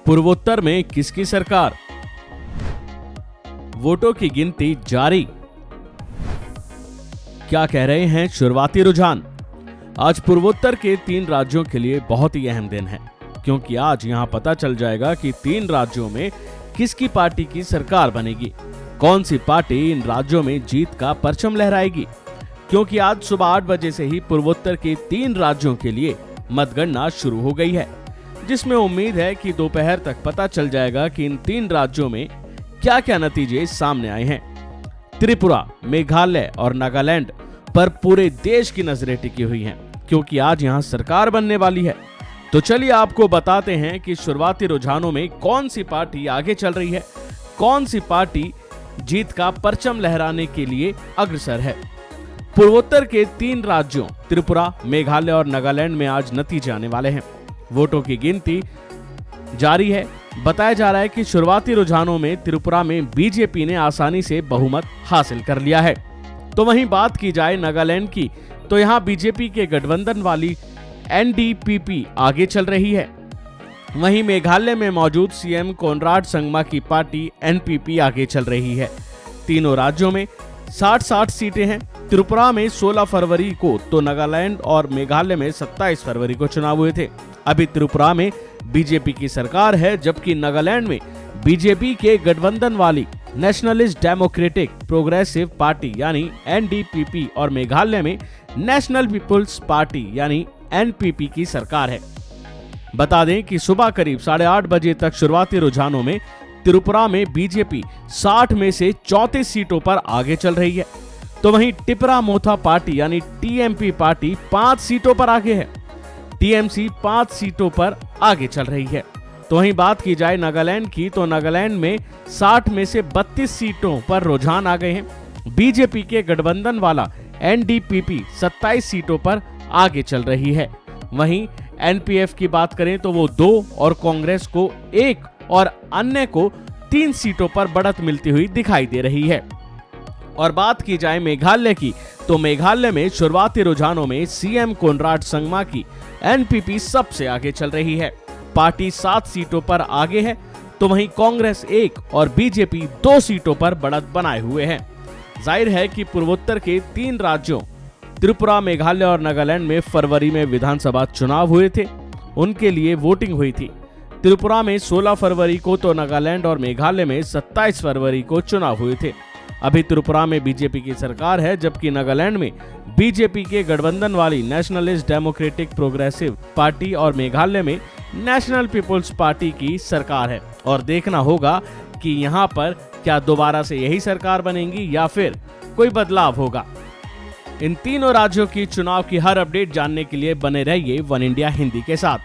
पूर्वोत्तर में किसकी सरकार? वोटों की गिनती जारी। क्या कह रहे हैं शुरुआती रुझान? आज पूर्वोत्तर के 3 राज्यों के लिए बहुत ही अहम दिन है, क्योंकि आज यहां पता चल जाएगा कि 3 राज्यों में किसकी पार्टी की सरकार बनेगी, कौन सी पार्टी इन राज्यों में जीत का परचम लहराएगी। क्योंकि आज सुबह 8 बजे से ही पूर्वोत्तर के 3 राज्यों के लिए मतगणना शुरू हो गई है, जिसमें उम्मीद है कि दोपहर तक पता चल जाएगा कि इन 3 राज्यों में क्या क्या नतीजे सामने आए हैं। त्रिपुरा, मेघालय और नागालैंड पर पूरे देश की नजरें टिकी हुई हैं, क्योंकि आज यहां सरकार बनने वाली है। तो चलिए आपको बताते हैं कि शुरुआती रुझानों में कौन सी पार्टी आगे चल रही है, कौन सी पार्टी जीत का परचम लहराने के लिए अग्रसर है। पूर्वोत्तर के 3 राज्यों त्रिपुरा, मेघालय और नागालैंड में आज नतीजे आने वाले हैं। वोटों की गिनती जारी है। बताया जा रहा है कि शुरुआती रुझानों में त्रिपुरा में बीजेपी ने आसानी से बहुमत हासिल कर लिया है। तो वहीं बात की जाए नागालैंड की, तो यहां बीजेपी के गठबंधन वाली एनडीपीपी आगे चल रही है। वहीं मेघालय में मौजूद सीएम कोनराड संगमा की पार्टी एनपीपी आगे चल रही है। तीनों राज्यों में 60-60 सीटें हैं। त्रिपुरा में 16 फरवरी को तो नागालैंड और मेघालय में 27 फरवरी को चुनाव हुए थे। अभी त्रिपुरा में बीजेपी की सरकार है, जबकि नागालैंड में बीजेपी के गठबंधन वाली नेशनलिस्ट डेमोक्रेटिक प्रोग्रेसिव पार्टी यानी एनडीपीपी और मेघालय में नेशनल पीपुल्स पार्टी यानी एनपीपी की सरकार है। बता दें कि सुबह करीब 8:30 बजे तक शुरुआती रुझानों में त्रिपुरा में बीजेपी 60 में से 34 सीटों पर आगे चल रही है। तो वहीं टिपरा मोथा पार्टी यानी टीएमपी पार्टी 5 सीटों पर आगे है। टीएमसी 5 सीटों पर आगे चल रही है। तो वहीं बात की जाए नागालैंड की, तो नागालैंड में 60 में से 32 सीटों पर रुझान आ गए हैं। बीजेपी के गठबंधन वाला एनडीपीपी 27 सीटों पर आगे चल रही है। वहीं एनपीएफ की बात करें तो वो 2 और कांग्रेस को 1 और अन्य को 3 सीटों पर बढ़त मिलती हुई दिखाई दे रही है। और बात की जाए मेघालय की, तो मेघालय में शुरुआती रुझानों में सीएम कोनराड संगमा की एनपीपी सबसे आगे चल रही है। पार्टी 7 सीटों पर आगे है, तो वहीं कांग्रेस 1 और बीजेपी 2 सीटों पर बढ़त बनाए हुए हैं। जाहिर है कि पूर्वोत्तर के 3 राज्यों त्रिपुरा, मेघालय और नागालैंड में फरवरी में विधानसभा चुनाव हुए थे, उनके लिए वोटिंग हुई थी। त्रिपुरा में 16 फरवरी को तो नागालैंड और मेघालय में 27 फरवरी को चुनाव हुए थे। अभी त्रिपुरा में बीजेपी की सरकार है, जबकि नागालैंड में बीजेपी के गठबंधन वाली नेशनलिस्ट डेमोक्रेटिक प्रोग्रेसिव पार्टी और मेघालय में नेशनल पीपुल्स पार्टी की सरकार है। और देखना होगा कि यहाँ पर क्या दोबारा से यही सरकार बनेगी या फिर कोई बदलाव होगा। इन तीनों राज्यों की चुनाव की हर अपडेट जानने के लिए बने रहिए वन इंडिया हिंदी के साथ।